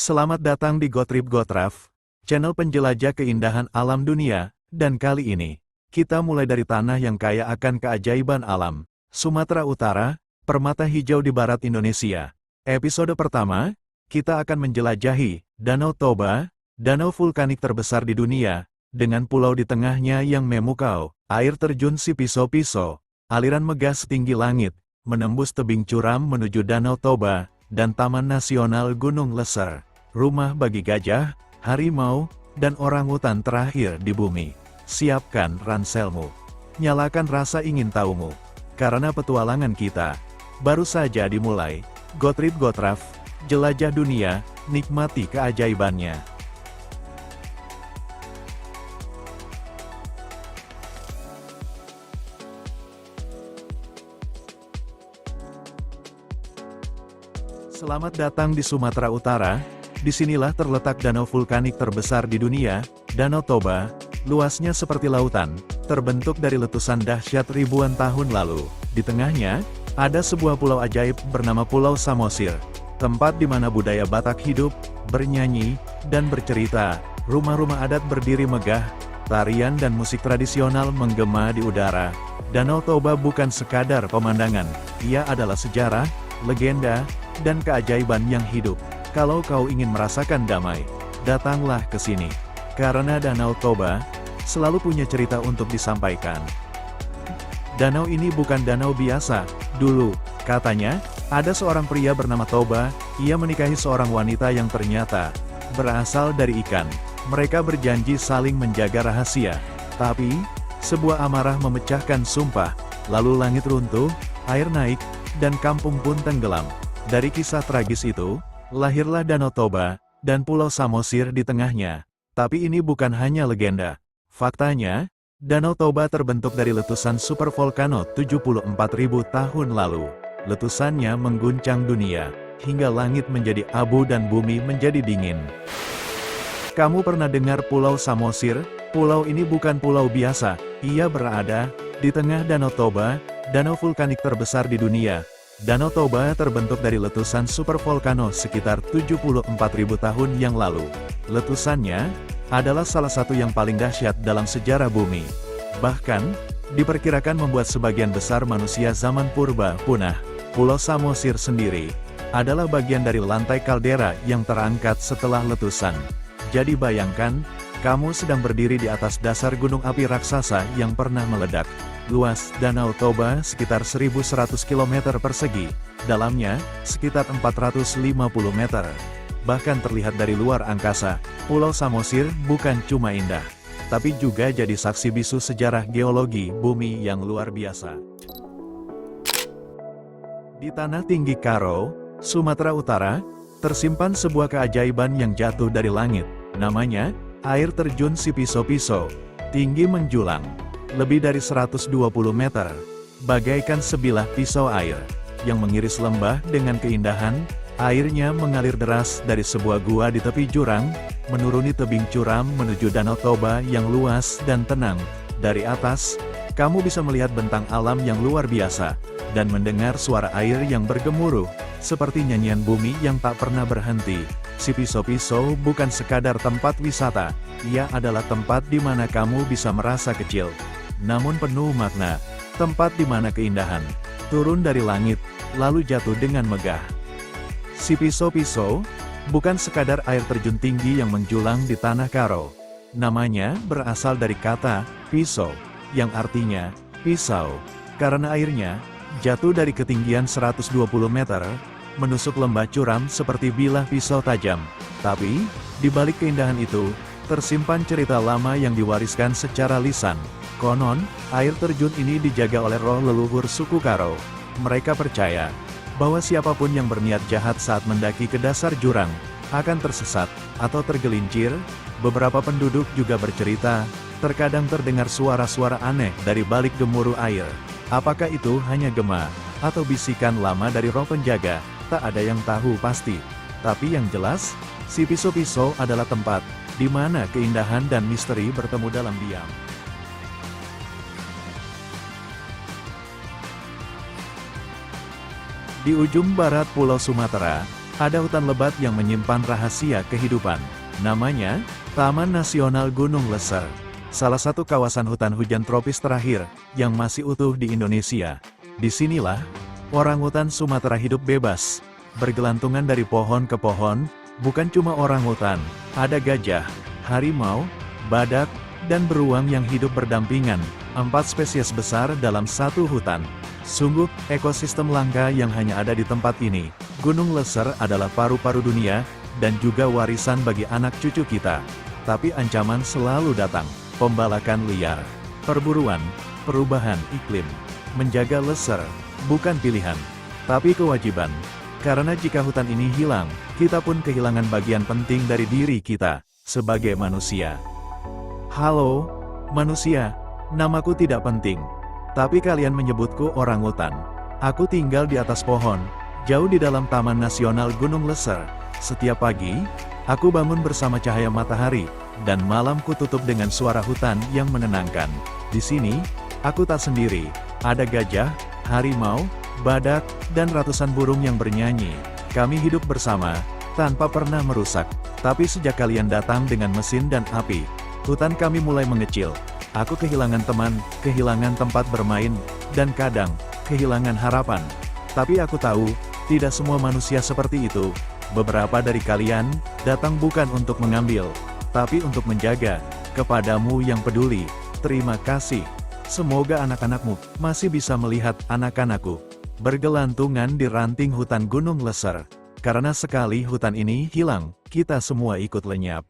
Selamat datang di GoTrip GoTrav, channel penjelajah keindahan alam dunia, dan kali ini, kita mulai dari tanah yang kaya akan keajaiban alam, Sumatera Utara, permata hijau di barat Indonesia. Episode pertama, kita akan menjelajahi Danau Toba, danau vulkanik terbesar di dunia, dengan pulau di tengahnya yang memukau, air terjun Sipiso-Piso, aliran megah setinggi langit, menembus tebing curam menuju Danau Toba, dan Taman Nasional Gunung Leser, rumah bagi gajah, harimau, dan orangutan terakhir di bumi. Siapkan ranselmu. Nyalakan rasa ingin tahumu. Karena petualangan kita baru saja dimulai. GoTrip GoTrav, jelajah dunia, nikmati keajaibannya. Selamat datang di Sumatera Utara. Disinilah terletak danau vulkanik terbesar di dunia, Danau Toba. Luasnya seperti lautan, terbentuk dari letusan dahsyat ribuan tahun lalu. Di tengahnya, ada sebuah pulau ajaib bernama Pulau Samosir. Tempat di mana budaya Batak hidup, bernyanyi, dan bercerita. Rumah-rumah adat berdiri megah, tarian dan musik tradisional menggema di udara. Danau Toba bukan sekadar pemandangan, ia adalah sejarah, legenda, dan keajaiban yang hidup. Kalau kau ingin merasakan damai, datanglah ke sini. Karena Danau Toba selalu punya cerita untuk disampaikan. Danau ini bukan danau biasa. Dulu, katanya, ada seorang pria bernama Toba, ia menikahi seorang wanita yang ternyata berasal dari ikan. Mereka berjanji saling menjaga rahasia. Tapi, sebuah amarah memecahkan sumpah. Lalu langit runtuh, air naik, dan kampung pun tenggelam. Dari kisah tragis itu, lahirlah Danau Toba, dan Pulau Samosir di tengahnya. Tapi ini bukan hanya legenda. Faktanya, Danau Toba terbentuk dari letusan supervolcano 74.000 tahun lalu. Letusannya mengguncang dunia, hingga langit menjadi abu dan bumi menjadi dingin. Kamu pernah dengar Pulau Samosir? Pulau ini bukan pulau biasa, ia berada di tengah Danau Toba, danau vulkanik terbesar di dunia. Danau Toba terbentuk dari letusan supervolcano sekitar 74.000 tahun yang lalu. Letusannya adalah salah satu yang paling dahsyat dalam sejarah bumi. Bahkan, diperkirakan membuat sebagian besar manusia zaman purba punah. Pulau Samosir sendiri adalah bagian dari lantai kaldera yang terangkat setelah letusan. Jadi bayangkan, kamu sedang berdiri di atas dasar gunung api raksasa yang pernah meledak. Luas Danau Toba sekitar 1.100 km persegi, dalamnya sekitar 450 meter. Bahkan terlihat dari luar angkasa, Pulau Samosir bukan cuma indah, tapi juga jadi saksi bisu sejarah geologi bumi yang luar biasa. Di tanah tinggi Karo, Sumatera Utara, tersimpan sebuah keajaiban yang jatuh dari langit. Namanya, air terjun Sipiso-Piso, tinggi menjulang lebih dari 120 meter, bagaikan sebilah pisau air, yang mengiris lembah dengan keindahan. Airnya mengalir deras dari sebuah gua di tepi jurang, menuruni tebing curam menuju Danau Toba yang luas dan tenang. Dari atas, kamu bisa melihat bentang alam yang luar biasa, dan mendengar suara air yang bergemuruh, seperti nyanyian bumi yang tak pernah berhenti. Sipiso-Piso bukan sekadar tempat wisata, ia adalah tempat di mana kamu bisa merasa kecil, namun penuh makna. Tempat di mana keindahan turun dari langit, lalu jatuh dengan megah. Sipiso-Piso bukan sekadar air terjun tinggi yang menjulang di tanah Karo. Namanya berasal dari kata piso, yang artinya pisau, karena airnya jatuh dari ketinggian 120 meter, menusuk lembah curam seperti bilah pisau tajam. Tapi, di balik keindahan itu, tersimpan cerita lama yang diwariskan secara lisan. Konon, air terjun ini dijaga oleh roh leluhur suku Karo. Mereka percaya bahwa siapapun yang berniat jahat saat mendaki ke dasar jurang, akan tersesat, atau tergelincir. Beberapa penduduk juga bercerita, terkadang terdengar suara-suara aneh dari balik gemuruh air. Apakah itu hanya gema, atau bisikan lama dari roh penjaga? Tak ada yang tahu pasti. Tapi yang jelas, Sipiso-Piso adalah tempat di mana keindahan dan misteri bertemu dalam diam. Di ujung barat Pulau Sumatera, Ada hutan lebat yang menyimpan rahasia kehidupan. Namanya, Taman Nasional Gunung Leser. Salah satu kawasan hutan hujan tropis terakhir, yang masih utuh di Indonesia. Disinilah, orangutan Sumatera hidup bebas. Bergelantungan dari pohon ke pohon, bukan cuma orangutan, ada gajah, harimau, badak, dan beruang yang hidup berdampingan. 4 spesies besar dalam satu hutan. Sungguh, ekosistem langka yang hanya ada di tempat ini. Gunung Leser adalah paru-paru dunia, dan juga warisan bagi anak cucu kita. Tapi ancaman selalu datang. Pembalakan liar, perburuan, perubahan iklim. Menjaga Leser, bukan pilihan, tapi kewajiban. Karena jika hutan ini hilang, kita pun kehilangan bagian penting dari diri kita, sebagai manusia. Halo, manusia, namaku tidak penting. Tapi kalian menyebutku orangutan. Aku tinggal di atas pohon, jauh di dalam Taman Nasional Gunung Leser. Setiap pagi, aku bangun bersama cahaya matahari, dan malamku tutup dengan suara hutan yang menenangkan. Di sini, aku tak sendiri. Ada gajah, harimau, badak, dan ratusan burung yang bernyanyi. Kami hidup bersama, tanpa pernah merusak. Tapi sejak kalian datang dengan mesin dan api, hutan kami mulai mengecil. Aku kehilangan teman, kehilangan tempat bermain, dan kadang, kehilangan harapan. Tapi aku tahu, tidak semua manusia seperti itu. Beberapa dari kalian, datang bukan untuk mengambil, tapi untuk menjaga. Kepadamu yang peduli, terima kasih. Semoga anak-anakmu masih bisa melihat anak-anakku bergelantungan di ranting hutan Gunung Leser. Karena sekali hutan ini hilang, kita semua ikut lenyap.